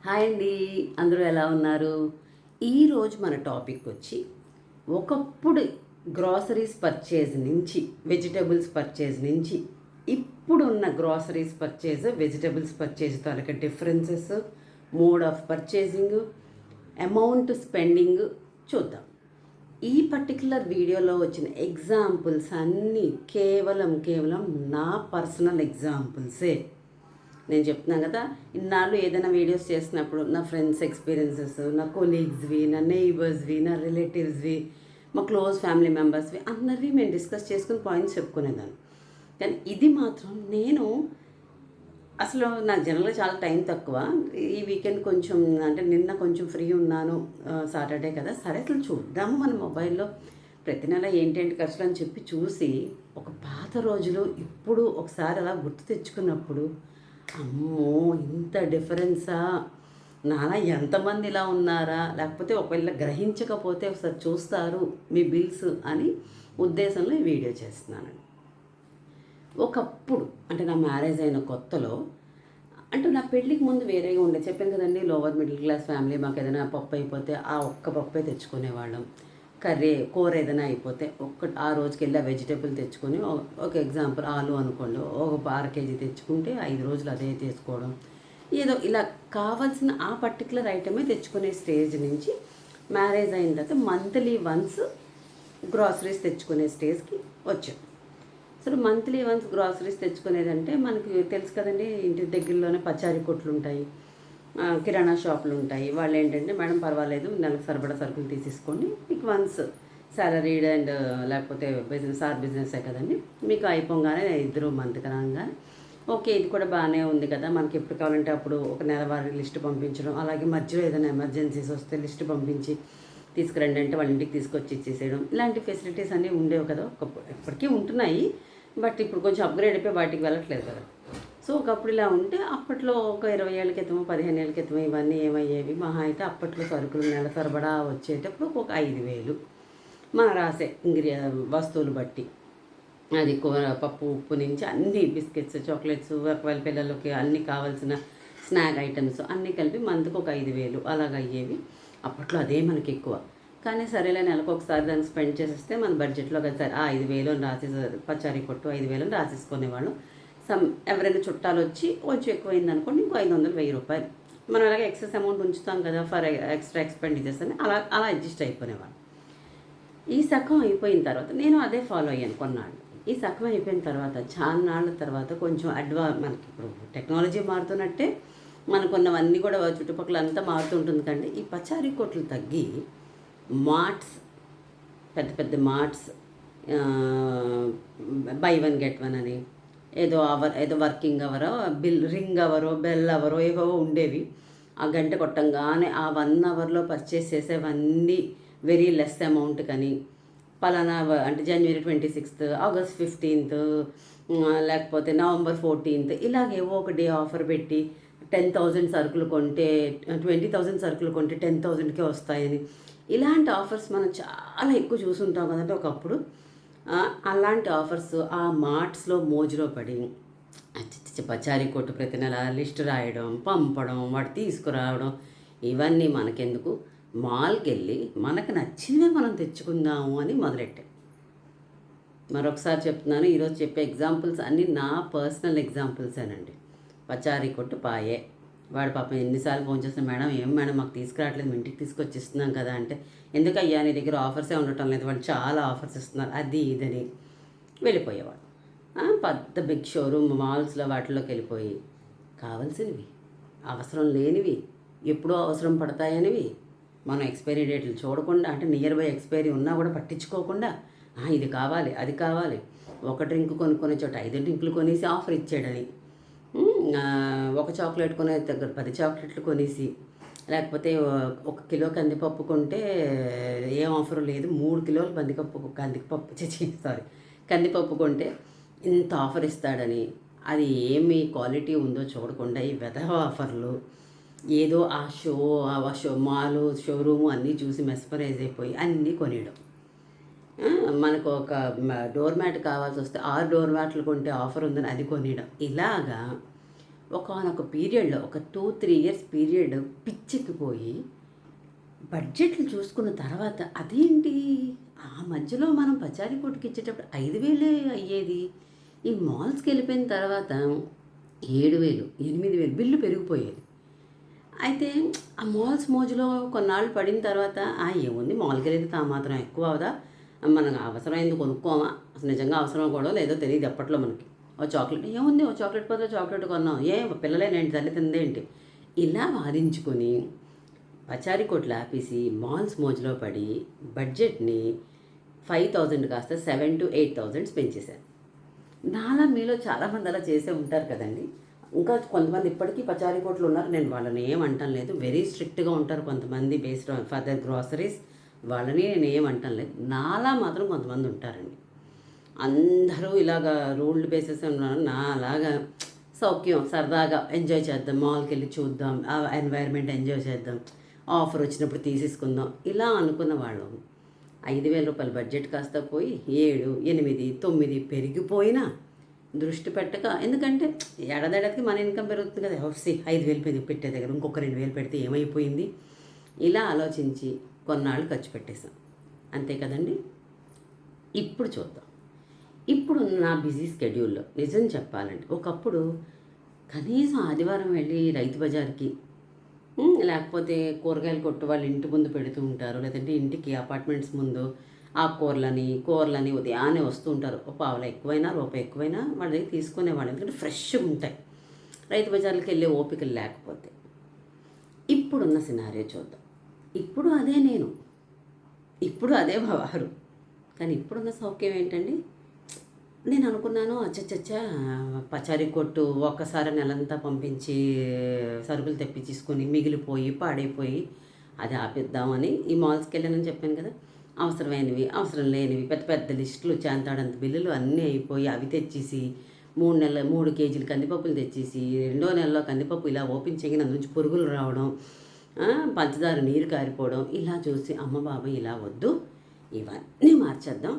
Hi అండి, అందరూ ఎలా ఉన్నారు? ఈరోజు మన టాపిక్ వచ్చి ఒకప్పుడు గ్రాసరీస్ పర్చేజ్ నుంచి వెజిటబుల్స్ పర్చేజ్ నుంచి ఇప్పుడున్న groceries purchase vegetables purchase taluka differences, mode of purchasing, amount spending చూద్దాం. ఈ పర్టికులర్ వీడియోలో వచ్చిన ఎగ్జాంపుల్స్ అన్నీ కేవలం నా పర్సనల్ ఎగ్జాంపుల్సే. నేను చెప్తున్నాను కదా, ఇన్నాళ్ళు ఏదైనా వీడియోస్ చేసినప్పుడు నా ఫ్రెండ్స్ ఎక్స్పీరియన్సెస్, నా కొలీగ్స్వి, నా నైబర్స్వి, నా రిలేటివ్స్వి, మా క్లోజ్ ఫ్యామిలీ మెంబర్స్వి అందరివి మేము డిస్కస్ చేసుకుని పాయింట్స్ చెప్పుకునేదాన్ని. కానీ ఇది మాత్రం నేను అసలు నాకు జనరల్గా చాలా టైం తక్కువ. ఈ వీకెండ్ కొంచెం అంటే నిన్న కొంచెం ఫ్రీ ఉన్నాను, సాటర్డే కదా, సరే అసలు చూద్దాము మన మొబైల్లో ప్రతి నెల ఏంటేంటి ఖర్చులు అని చెప్పి చూసి ఒక పాత రోజులు ఇప్పుడు ఒకసారి అలా గుర్తు తెచ్చుకున్నప్పుడు అమ్మో ఇంత డిఫరెన్సా, నాన్న ఎంతమంది ఇలా ఉన్నారా, లేకపోతే ఒకవేళ గ్రహించకపోతే ఒకసారి చూస్తారు మీ బిల్స్ అని ఉద్దేశంలో ఈ వీడియో చేస్తున్నానండి. ఒకప్పుడు అంటే నా మ్యారేజ్ అయిన కొత్తలో, అంటే నా పెళ్ళికి ముందు వేరేగా ఉండే, చెప్పాను కదండి, లోవర్ మిడిల్ క్లాస్ ఫ్యామిలీ. మాకు ఏదైనా పప్పు అయిపోతే ఆ ఒక్క పప్పే తెచ్చుకునేవాళ్ళం. కూర ఏదైనా అయిపోతే ఆ రోజుకి వెళ్ళి ఆ వెజిటేబుల్ తెచ్చుకొని, ఒక ఎగ్జాంపుల్ ఆలు అనుకోండి, ఒక 1/2 kg తెచ్చుకుంటే 5 రోజులు అదే చేసుకోవడం, ఏదో ఇలా కావాల్సిన ఆ పర్టికులర్ ఐటమే తెచ్చుకునే స్టేజ్ నుంచి మ్యారేజ్ అయిన తర్వాత మంత్లీ వన్స్ గ్రాసరీస్ తెచ్చుకునే స్టేజ్కి వచ్చాం. అసలు మంత్లీ వన్స్ గ్రాసరీస్ తెచ్చుకునేదంటే మనకి తెలుసు కదండి, ఇంటి దగ్గరలోనే పచారీ కొట్లు ఉంటాయి, కిరాణా షాపులు ఉంటాయి. వాళ్ళు ఏంటంటే, మేడం పర్వాలేదు నెలకు సరిపడా సరుకులు తీసేసుకోండి, మీకు వన్స్ సాలరీడ్ అండ్ లేకపోతే బిజినెసే కదండి, మీకు అయిపోగానే ఇద్దరు మంత్ కనంగానే ఓకే ఇది కూడా బాగానే ఉంది కదా, మనకి ఎప్పుడు కావాలంటే అప్పుడు ఒక నెలవారీ లిస్ట్ పంపించడం, అలాగే మధ్యలో ఏదైనా ఎమర్జెన్సీస్ వస్తే లిస్ట్ పంపించి తీసుకురండి అంటే వాళ్ళ ఇంటికి తీసుకొచ్చి ఇచ్చేసేయడం, ఇలాంటి ఫెసిలిటీస్ అన్నీ ఉండేవి కదా. ఎప్పటికీ ఉంటున్నాయి, బట్ ఇప్పుడు కొంచెం అప్గ్రేడ్ అయిపోయి వాటికి వెళ్ళట్లేదు కదా. సో ఒకప్పుడు ఇలా ఉంటే అప్పట్లో ఒక 20 ఏళ్ళ క్రితమో 15 ఏళ్ళ క్రితమో ఇవన్నీ ఏమయ్యేవి, మహా అయితే అప్పట్లో సరుకులు నెల సరిపడా వచ్చేటప్పుడు ఒక 5,000 మనం రాసే వస్తువులు బట్టి, అది కూర పప్పు ఉప్పు నుంచి అన్ని బిస్కెట్స్ చాక్లెట్స్, ఒకవేళ పిల్లలకి అన్నీ కావాల్సిన స్నాక్ ఐటమ్స్ అన్నీ కలిపి మంత్కి ఒక 5,000 అలాగ అయ్యేవి. అప్పట్లో అదే మనకి ఎక్కువ. కానీ సరేలే నెలకు ఒకసారి దాన్ని స్పెండ్ చేసేస్తే మన బడ్జెట్లో కదా, సరే ఆ 5,000 రాసేసి పచారీ కొట్టు 5,000 రాసేసుకునేవాళ్ళం. ఎవరైనా చుట్టాలు వచ్చి కొంచెం ఎక్కువైంది అనుకోండి, ఇంకో 500 1,000 మనం అలాగే ఎక్సెస్ అమౌంట్ ఉంచుతాం కదా ఫర్ ఎక్స్ట్రా ఎక్స్పెండిచర్స్ అని, అలా అడ్జస్ట్ అయిపోయినేవాళ్ళు. ఈ సగం అయిపోయిన తర్వాత నేను అదే ఫాలో అయ్యాను కొన్నాళ్ళు. ఈ సగం అయిపోయిన తర్వాత చాలా నాళ్ళ తర్వాత కొంచెం మనకి ఇప్పుడు టెక్నాలజీ మారుతున్నట్టే మనకున్నవన్నీ కూడా చుట్టుపక్కల అంతా మారుతుంటుంది కండి. ఈ పచారీ కొట్లు తగ్గి మార్ట్స్, పెద్ద పెద్ద marts, by one get one అని, ఏదో వర్కింగ్ అవరో రింగ్ అవరో బెల్ అవరో ఏవో ఉండేవి. ఆ గంట కొట్టంగానే ఆ 1 అవర్లో పర్చేస్ చేసేవన్నీ వెరీ లెస్ అమౌంట్ కానీ, పలానా అంటే జనవరి 26th, ఆగస్ట్ 15th, లేకపోతే నవంబర్ 14th ఇలాగేవో ఒక డే ఆఫర్ పెట్టి 10,000 సరుకులు కొంటే 20,000 సరుకులు కొంటే 10,000కే వస్తాయని, ఇలాంటి ఆఫర్స్ మనం చాలా ఎక్కువ చూసుంటాం కదంటే ఒకప్పుడు. అలాంటి ఆఫర్స్ ఆ మార్ట్స్లో మోజులో పడి పచారీ కొట్టు ప్రతి నెల లిస్ట్ రాయడం, పంపడం, వాడు తీసుకురావడం, ఇవన్నీ మనకెందుకు, మాల్కి వెళ్ళి మనకు నచ్చినవే మనం తెచ్చుకుందాము అని మొదలెట్టాం. మరొకసారి చెప్తున్నాను, ఈరోజు చెప్పే ఎగ్జాంపుల్స్ అన్నీ నా పర్సనల్ ఎగ్జాంపుల్సేనండి. పచారీ కొట్టు పాయే, వాడు పాపం ఎన్నిసార్లు ఫోన్ చేస్తాను, మేడం ఏం మేడం మాకు తీసుకురావట్లేదు, మీ ఇంటికి తీసుకొచ్చి ఇస్తున్నాం కదా అంటే, ఎందుకయ్యా నీ దగ్గర ఆఫర్సే ఉండటం లేదు, వాళ్ళు చాలా ఆఫర్స్ ఇస్తున్నారు అది ఇదని వెళ్ళిపోయేవాడు. పెద్ద బిగ్ షోరూమ్ మాల్స్లో వాటిలోకి వెళ్ళిపోయి కావాల్సినవి, అవసరం లేనివి, ఎప్పుడో అవసరం పడతాయనివి మనం ఎక్స్పైరీ డేట్లు చూడకుండా, అంటే నియర్ బై ఎక్స్పైరీ ఉన్నా కూడా పట్టించుకోకుండా ఇది కావాలి అది కావాలి, ఒక డ్రింక్ కొనుక్కొనే చోట 5 డ్రింకులు కొనేసి ఆఫర్ ఇచ్చాడని, ఒక చాక్లెట్ కొనే దగ్గర 10 చాక్లెట్లు కొనేసి, లేకపోతే 1 కిలో కందిపప్పు కొంటే ఏం ఆఫర్ లేదు 3 కిలోలు కందిపప్పు కొంటే ఇంత ఆఫర్ ఇస్తాడని, అది ఏమి క్వాలిటీ ఉందో చూడకుండా ఈ వెధవ ఆఫర్లు, ఏదో ఆ మాలు షోరూము అన్నీ చూసి మెస్పరైజ్ అయిపోయి అన్నీ కొనేయడం. మనకు ఒక డోర్ మ్యాట్ కావాల్సి వస్తే 6 డోర్ మ్యాట్లు కొంటే ఆఫర్ ఉందని అది కొనేయడం. ఇలాగా ఒకానొక పీరియడ్‌లో ఒక 2, 3 ఇయర్స్ పీరియడ్ పిచ్చెక్కిపోయి బడ్జెట్లు చూసుకున్న తర్వాత అదేంటి ఆ మధ్యలో మనం పచారీ కొట్టుకి ఇచ్చేటప్పుడు 5,000 అయ్యేది. ఈ మాల్స్‌కెళ్ళిపోయిన తర్వాత 7,000, 8,000 బిల్లు పెరిగిపోయేది. అయితే ఆ మాల్స్ మోజులో కొన్నాళ్ళు పడిన తర్వాత ఏముంది మాల్‌కెళ్ళితే మాత్రం ఎక్కువ అవ్వదా? మనకు అవసరమైంది కొనుక్కోమా? అసలు నిజంగా అవసరం కూడా లేదో తెలీదు అప్పట్లో మనకి. ఓ చాక్లెట్ ఏముంది? ఓ చాక్లెట్ బదులు చాక్లెట్ కొన్నాం. పిల్లలేనేంటి తల్లి తిందేంటి? ఇలా వాదించుకొని పచారీ కొట్లు ఆపేసి మాల్స్ మోజులో పడి బడ్జెట్‌ని 5,000 కాస్త 7,000-8,000 పెంచేశాను. నాలా మీలో చాలామంది అలా చేసే ఉంటారు కదండీ! ఇంకా కొంతమంది ఇప్పటికీ పచారీ కొట్లు ఉన్నారు. నేను వాళ్ళని ఏం అనటం లేదు. వెరీ స్ట్రిక్ట్‌గా ఉంటారు కొంతమంది based on for their groceries. వాళ్ళని నేను ఏం అనటం లేదు. నాలా మాత్రం కొంతమంది ఉంటారండి. అందరూ ఇలాగా రూల్డ్ బేసెస్ ఉన్నారు. నాలాగా సౌఖ్యం సరదాగా ఎంజాయ్ చేద్దాం. మాల్‌కెళ్ళి చూద్దాం. ఆ ఎన్వైర్న్మెంట్ ఎంజాయ్ చేద్దాం. ఆఫర్ వచ్చినప్పుడు తీసేసుకుందాం. ఇలా అనుకున్న వాళ్ళం. రూ. 5,000 బడ్జెట్ కాస్త పోయి 7, 8, 9 పెరిగిపోయినా దృష్టి పెట్టక ఎందుకంటే ఏడాదేడాదికి మన ఇన్కమ్ పెరుగుతుంది కదా. 5,000 పెట్టే దగ్గర ఇంకొక 2,000 పెడితే ఏమైపోయింది? ఇలా ఆలోచించి కొన్నాళ్ళు ఖర్చు పెట్టేశాం. అంతే కదండి. ఇప్పుడు చూద్దాం. ఇప్పుడు నా బిజీ స్కెడ్యూల్లో నిజం చెప్పాలంటే ఒకప్పుడు కనీసం ఆదివారం వెళ్ళి రైతు బజార్‌కి లేకపోతే కూరగాయలు కొట్టు వాళ్ళ ఇంటి ముందు పెడుతూ ఉంటారు. లేదంటే ఇంటికి అపార్ట్మెంట్స్ ముందు కూరలని ఉదయాన్నే వస్తూ ఉంటారు. ఓ పావలా ఎక్కువైనా, రూపాయి ఎక్కువైనా వాళ్ళ దగ్గర తీసుకునేవాళ్ళు. ఎందుకంటే ఫ్రెష్‌గా ఉంటాయి. రైతు బజార్‌లకి వెళ్ళే ఓపికలు లేకపోతే. ఇప్పుడున్న సినారియో చూద్దాం. ఇప్పుడు అదే నేను. ఇప్పుడు అదే మా వారు. కానీ ఇప్పుడున్న సౌఖ్యం ఏంటండి? నేను అనుకున్నాను అచ్చచ్చచ్చా! పచారీ కొట్టు ఒక్కసారి నెలంతా పంపించి సరుకులు తెప్పించేసుకొని మిగిలిపోయి, పాడైపోయి అది ఆపేద్దామని ఈ మాల్స్‌కెళ్ళానని చెప్పాను కదా! అవసరమైనవి, అవసరం లేనివి పెద్ద పెద్ద లిస్టులు చాంతాడంత బిల్లులు అన్నీ అయిపోయి అవి తెచ్చేసి 3 కేజీలు కందిపప్పులు తెచ్చేసి రెండో నెలలో కందిపప్పు ఇలా ఓపెన్ చేయగానే అందులో నుంచి పురుగులు రావడం, పంచదార నీరు కారిపోవడం ఇలా చూసి అమ్మ బాబోయ్! ఇలా వద్దు ఇవన్నీ మార్చేద్దాం.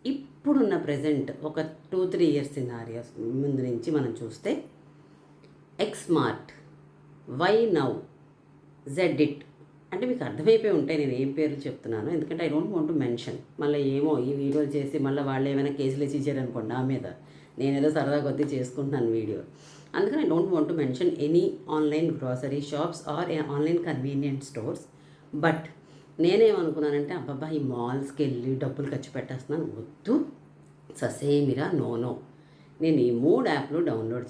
ఇప్పుడున్న ప్రెజెంట్ ఒక 2-3 ఇయర్స్ సినారియోస్ ముందు నుంచి మనం చూస్తే X mart, Y now, Z it అంటే మీకు అర్థమైపోయి ఉంటాయి నేను ఏం పేర్లు చెప్తున్నాను. ఎందుకంటే I don't want to mention. మళ్ళీ ఏమో ఈ వీడియోలు చేసి మళ్ళీ వాళ్ళు ఏమైనా కేసులు వేసి ఇచ్చారనుకోండి నా మీద. నేనేదో సరదా కొద్దీ చేసుకుంటున్నాను వీడియో. అందుకని I don't want to mention any online grocery shops or online convenient stores. But నేనేమనుకున్నానంటే అబ్బబ్బా ఈ మాల్స్కి వెళ్ళి డబ్బులు ఖర్చు పెట్టేస్తున్నాను వద్దు, ససేమిరా నో. నేను ఈ 3 యాప్లు డౌన్లోడ్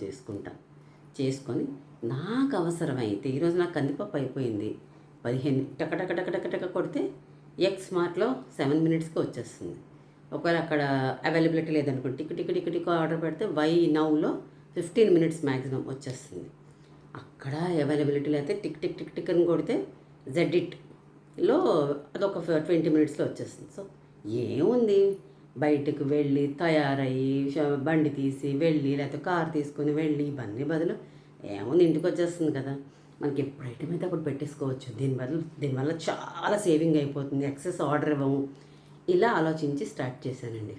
చేసుకొని నాకు అవసరమైతే ఈరోజు నాకు కందిపప్పు అయిపోయింది 15 టక కొడితే ఎక్స్ మార్ట్లో 7 మినిట్స్కి వచ్చేస్తుంది. ఒకవేళ అక్కడ అవైలబిలిటీ లేదనుకోండి టిక్ ఆర్డర్ పెడితే వై నౌలో 15 మినిట్స్ మ్యాక్సిమం వచ్చేస్తుంది. అక్కడ అవైలబిలిటీ లేకపోతే టిక్ అని కొడితే జెడ్ ఇట్లో అదొక 20 మినిట్స్లో వచ్చేస్తుంది. సో ఏముంది బయటకు వెళ్ళి తయారయ్యి బండి తీసి వెళ్ళి లేకపోతే కార్ తీసుకొని వెళ్ళి ఇవన్నీ బదులు ఏముంది ఇంటికి వచ్చేస్తుంది కదా. మనకి ఎప్పుడు ఐటమ్ అయితే అప్పుడు పెట్టేసుకోవచ్చు. దీనివల్ల చాలా సేవింగ్ అయిపోతుంది. ఎక్సెస్ ఆర్డర్ ఇవ్వము. ఇలా ఆలోచించి స్టార్ట్ చేశానండి.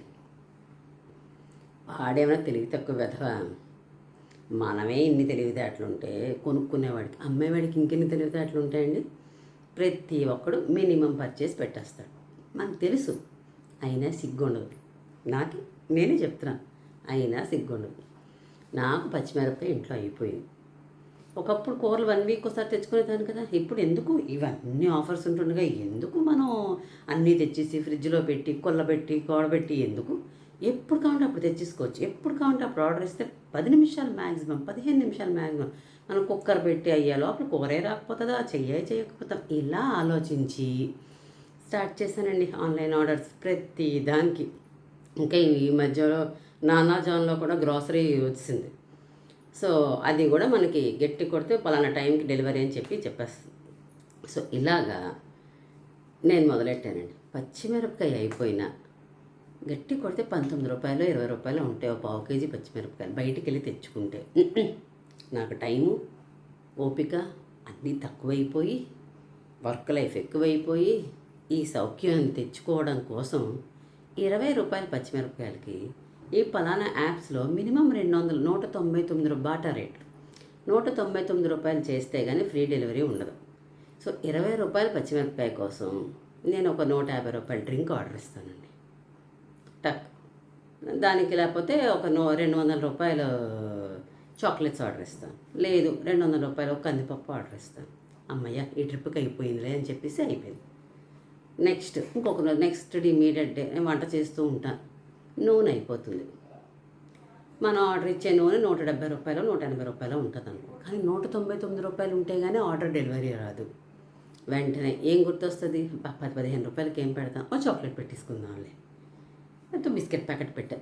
వాడేమైనా తెలివి తక్కువ వెధవ. మనమే ఇన్ని తెలివితేటలుంటే కొనుక్కునేవాడికి అమ్మేవాడికి ఇంకెన్ని తెలివితేటలు ఉంటాయండి. ప్రతి ఒక్కడు మినిమం పర్చేస్ పెట్టేస్తాడు. మనకు తెలుసు, అయినా సిగ్గుండదు. నేనే చెప్తున్నాను, అయినా సిగ్గుండదు. నాకు పచ్చిమిరపకాయ ఇంట్లో అయిపోయింది. ఒకప్పుడు కూరలు 1 వీక్ ఒకసారి తెచ్చుకునేదాన్ని కదా. ఇప్పుడు ఎందుకు ఇవన్నీ ఆఫర్స్ ఉంటుండగా ఎందుకు మనం అన్నీ తెచ్చేసి ఫ్రిడ్జ్లో పెట్టి కూడబెట్టి ఎందుకు? ఎప్పుడు కావాలంటే అప్పుడు తెచ్చేసుకోవచ్చు. ఎప్పుడు కావాలంటే అప్పుడు ఆర్డర్ ఇస్తే 10 నిమిషాలు మ్యాక్సిమం, 15 నిమిషాలు మ్యాక్సిమం. మనం కుక్కర్ పెట్టి అయ్యే లోపల కూరే రాకపోతుందా, చేయకపోతాం. ఇలా ఆలోచించి స్టార్ట్ చేశానండి ఆన్లైన్ ఆర్డర్స్ ప్రతి దానికి. ఇంకా ఈ మధ్యలో నానా జాన్లో కూడా గ్రాసరీ వచ్చింది. సో అది కూడా మనకి గట్టి కొడితే పలానా టైంకి డెలివరీ అని చెప్పేస్తుంది. సో ఇలాగా నేను మొదలెట్టానండి. పచ్చిమిరపకాయ అయిపోయినా గట్టి కొడితే రూ. 19, రూ. 20 ఉంటాయి ఒక పావు కేజీ పచ్చిమిరపకాయలు. బయటికి వెళ్ళి తెచ్చుకుంటే నాకు టైము, ఓపిక అన్నీ తక్కువైపోయి వర్క్ లైఫ్ ఎక్కువైపోయి ఈ సౌఖ్యాన్ని తెచ్చుకోవడం కోసం రూ. 20 పచ్చిమిరపకాయలకి ఈ పలానా యాప్స్లో మినిమం 199 బాటా రేట్. రూ. 199 చేస్తే కానీ ఫ్రీ డెలివరీ ఉండదు. సో రూ. 20 పచ్చిమిరపకాయ కోసం నేను ఒక రూ. 150 డ్రింక్ ఆర్డర్ ఇస్తానండి. టక్ దానికి లేకపోతే ఒక రూ. 200 చాక్లెట్స్ ఆర్డర్ ఇస్తాను. లేదు రూ. 200 ఒక కందిపప్పు ఆర్డర్ ఇస్తాను. అమ్మయ్య ఈ ట్రిప్కి అయిపోయిందిలే అని చెప్పేసి అయిపోయింది. నెక్స్ట్ ఇమీడియట్ డే నేను వంట చేస్తూ ఉంటాను. నూనె అయిపోతుంది. మనం ఆర్డర్ ఇచ్చే నూనె రూ. 170 180 ఉంటుంది అనుకో. కానీ రూ. 199 ఉంటే కానీ ఆర్డర్ డెలివరీ రాదు. వెంటనే ఏం గుర్తొస్తుంది, 10-15 రూపాయలకి ఏం పెడతాం, ఓ చాక్లెట్ పెట్టేసుకుందాంలే, లేకపోతే బిస్కెట్ ప్యాకెట్ పెట్టా.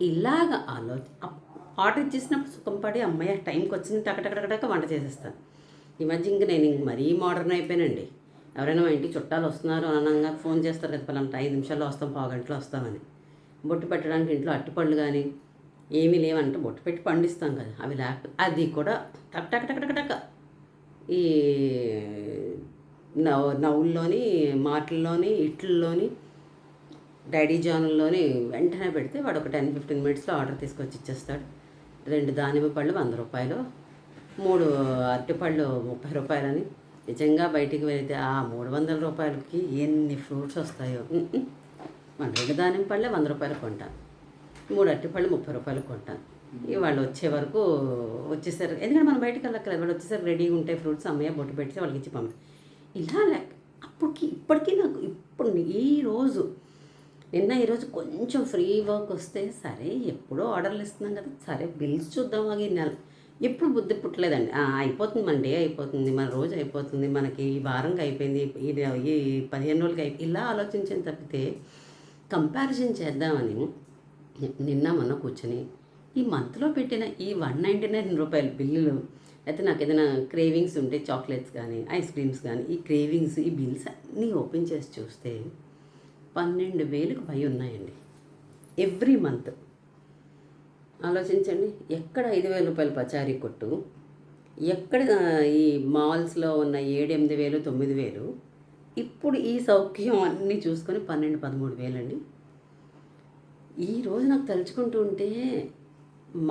ఇలాగ ఆర్డర్ ఇచ్చేసినప్పుడు సుఖం పడి అమ్మయ్య టైంకి వచ్చింది టకటకటక వంట చేసేస్తాను. ఈ మధ్య నేను మరీ మోడర్న్ అయిపోయానండి. ఎవరైనా మా ఇంటికి చుట్టాలు వస్తున్నారు అనగా ఫోన్ చేస్తారు కదా, పలానా 5 నిమిషాల్లో వస్తాం, 15 గంటలో వస్తామని. బొట్టు పెట్టడానికి ఇంట్లో అట్టిపళ్ళు కానీ ఏమీ లేవంటే బొట్టు పెట్టి పండిస్తాం కదా, అవి లేకపోతే అది కూడా టక్ ఈ నవ్వుల్లోని మాటల్లోని ఇట్లలోని డాడీ జానుల్లోని వెంటనే పెడితే వాడు ఒక 10-15 మినిట్స్లో ఆర్డర్ తీసుకొచ్చి ఇచ్చేస్తాడు. 2 దానిమ్మ పళ్ళు 100 రూపాయలు, 3 అరటిపళ్ళు 30 రూపాయలని. నిజంగా బయటికి వెళితే ఆ 300 రూపాయలకి ఎన్ని ఫ్రూట్స్ వస్తాయో. మన 2 దానిమ్మ పళ్ళే 100 రూపాయలు కొంటాను, 3 అరటిపళ్ళు 30 రూపాయలు కొంటాను. వాళ్ళు వచ్చే వరకు వచ్చేసరికి, ఎందుకంటే మనం బయటకు వెళ్ళక్కర్లేదు, వాళ్ళు వచ్చేసరికి రెడీగా ఉంటాయి ఫ్రూట్స్, అమ్మయ్య బొట్టు పెట్టి వాళ్ళకి ఇచ్చి పంపి ఇలా ఇప్పటికీ నాకు ఈరోజు కొంచెం ఫ్రీ వర్క్ వస్తే సరే ఎప్పుడో ఆర్డర్లు ఇస్తున్నాం కదా, సరే బిల్స్ చూద్దాం ఈ నెల. ఎప్పుడు బుద్ధి పుట్టలేదండి. అయిపోతుంది, మన డే అయిపోతుంది, మన రోజు అయిపోతుంది, మనకి ఈ వారంకి అయిపోయింది, ఈ 15 రోజులకి ఇలా ఆలోచించిన తప్పితే కంపారిజన్ చేద్దామని నిన్న మొన్న కూర్చొని ఈ మంత్లో పెట్టిన ఈ 199 రూపాయల బిల్లులు, అయితే నాకు ఏదైనా క్రేవింగ్స్ ఉంటే చాక్లెట్స్ కానీ ఐస్ క్రీమ్స్ కానీ ఈ క్రేవింగ్స్ ఈ బిల్స్ అన్నీ ఓపెన్ చేసి చూస్తే 12,000కు పై ఉన్నాయండి ఎవ్రీ మంత్. ఆలోచించండి, ఎక్కడ 5,000 రూపాయల పచారీ కొట్టు, ఎక్కడ ఈ మాల్స్లో ఉన్న 7-8,000 9,000, ఇప్పుడు ఈ సౌఖ్యం అన్నీ చూసుకొని 12-13,000 అండి. ఈరోజు నాకు తలుచుకుంటూ ఉంటే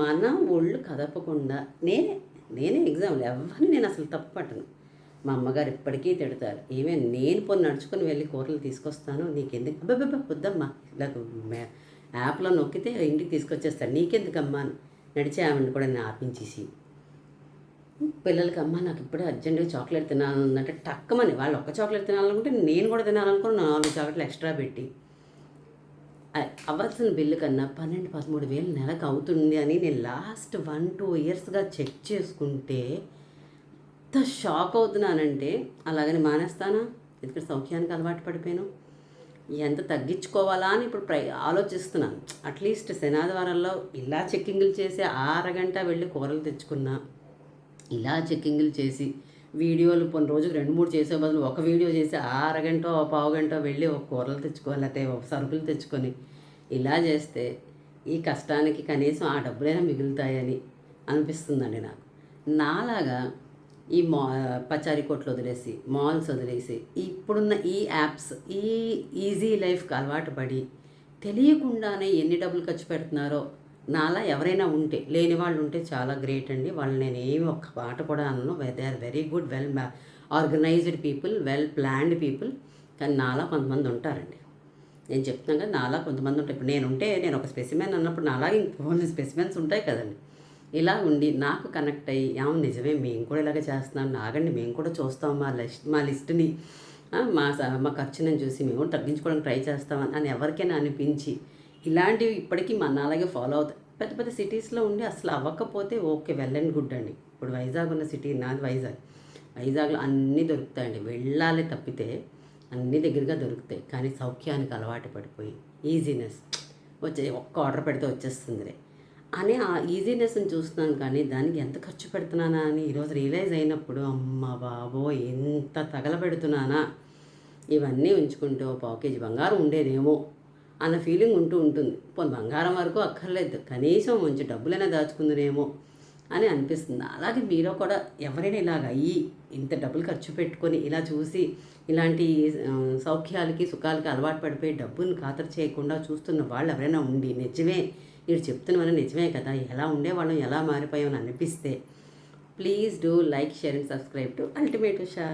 మన ఒళ్ళు కదపకుండా నేనే ఎగ్జాంపుల్, ఎవరిని నేను అసలు తప్పు పట్టను. మా అమ్మగారు ఇప్పటికీ తిడతారు, నేను పోయి నడుచుకొని వెళ్ళి కూరలు తీసుకొస్తాను, నీకెందుకు అబ్బాబ్బా వద్దమ్మా, ఇలా యాప్లో నొక్కితే ఇంటికి తీసుకొచ్చేస్తాను, నీకెందుకమ్మా నడిచే ఆమెను కూడా నేను ఆపించేసి పిల్లలకి, అమ్మ నాకు ఇప్పుడే అర్జెంటుగా చాక్లెట్ తినాలనుందంటే టక్కమని వాళ్ళు ఒక్క చాక్లెట్ తినాలనుకుంటే నేను కూడా తినాలనుకుని 4 చాక్లెట్లు ఎక్స్ట్రా పెట్టి అవ్వాల్సిన బిల్లు కన్నా 12-13,000 నెలకు అవుతుంది అని నేను లాస్ట్ 1-2 ఇయర్స్గా చెక్ చేసుకుంటే ఎంత షాక్ అవుతున్నానంటే, అలాగని మానేస్తానా, ఎందుకంటే సౌఖ్యానికి అలవాటు పడిపోయాను, ఎంత తగ్గించుకోవాలా అని ఇప్పుడు ఆలోచిస్తున్నాను. అట్లీస్ట్ శనాదివారాల్లో ఇలా చెక్కింగులు చేసి అరగంట వెళ్ళి కూరలు తెచ్చుకున్నా, ఇలా చెక్కింగులు చేసి వీడియోలు కొన్ని రోజులు 2-3 చేసే బదులు ఒక వీడియో చేసి అరగంట పావుగంట వెళ్ళి ఒక కూరలు తెచ్చుకోవాలి, లేకపోతే ఒక సరుకులు తెచ్చుకొని ఇలా చేస్తే ఈ కష్టానికి కనీసం ఆ డబ్బులైనా మిగులుతాయని అనిపిస్తుందండి నాకు. నాలాగా ఈ పచారీ కొట్లు వదిలేసి మాల్స్ వదిలేసి ఇప్పుడున్న ఈ యాప్స్ ఈ ఈజీ లైఫ్కి అలవాటు పడి తెలియకుండానే ఎన్ని డబ్బులు ఖర్చు పెడుతున్నారో నాలా ఎవరైనా ఉంటే, లేని వాళ్ళు ఉంటే చాలా గ్రేట్ అండి. వాళ్ళు నేను ఏమి ఒక్క మాట కూడా అన్నాను, they are very good, well organised people, well planned people. కానీ నాలా కొంతమంది ఉంటారండి, నేను చెప్తున్నాను కదా, నాలా కొంతమంది ఉంటాయి. ఇప్పుడు నేను ఒక స్పెసిమెన్ అన్నప్పుడు నాలాగే ఇంకొన్ని స్పెసిమెన్స్ ఉంటాయి కదండి. ఇలా ఉండి నాకు కనెక్ట్ అయ్యి, నిజమే మేము కూడా ఇలాగే చేస్తున్నాం, నాగండి మేము కూడా చూస్తాం మా లిస్ట్ని, మా ఖర్చుని చూసి మేము తగ్గించుకోవడానికి ట్రై చేస్తామని అని ఎవరికైనా అనిపించి ఇలాంటివి ఇప్పటికీ మన అలాగే ఫాలో అవుతాయి. పెద్ద పెద్ద సిటీస్లో ఉండి అసలు అవ్వకపోతే ఓకే, వెల్ అండ్ గుడ్ అండి. ఇప్పుడు వైజాగ్ ఉన్న సిటీ నాది వైజాగ్లో అన్నీ దొరుకుతాయండి, వెళ్ళాలి తప్పితే అన్నీ దగ్గరగా దొరుకుతాయి. కానీ సౌఖ్యానికి అలవాటు పడిపోయి ఈజీనెస్ ఒక్క ఆర్డర్ పెడితే వచ్చేస్తుందిలే అని ఆ ఈజీనెస్ని చూస్తున్నాను. కానీ దానికి ఎంత ఖర్చు పెడుతున్నానా అని ఈరోజు రియలైజ్ అయినప్పుడు, అమ్మ బాబో ఎంత తగలబెడుతున్నానా, ఇవన్నీ ఉంచుకుంటే 1/4 కేజీ బంగారం ఉండేదేమో అన్న ఫీలింగ్ ఉంటుంది. పోనీ బంగారం వరకు అక్కర్లేదు, కనీసం మంచి డబ్బులైనా దాచుకుందునేమో అని అనిపిస్తుంది. అలాగే మీరు కూడా ఎవరైనా ఇలాగ అయ్యి ఇంత డబ్బులు ఖర్చు పెట్టుకొని ఇలా చూసి ఇలాంటి సౌఖ్యాలకి సుఖాలకి అలవాటు పడిపోయి డబ్బుని ఖాతరు చేయకుండా చూస్తున్న వాళ్ళు ఎవరైనా ఉండి, నిజమే మీరు చెప్తున్నవన్నీ నిజమే కదా, ఎలా ఉండేవాళ్ళం ఎలా మారిపోయామని అనిపిస్తే please do like, share and subscribe to ultimate Usha.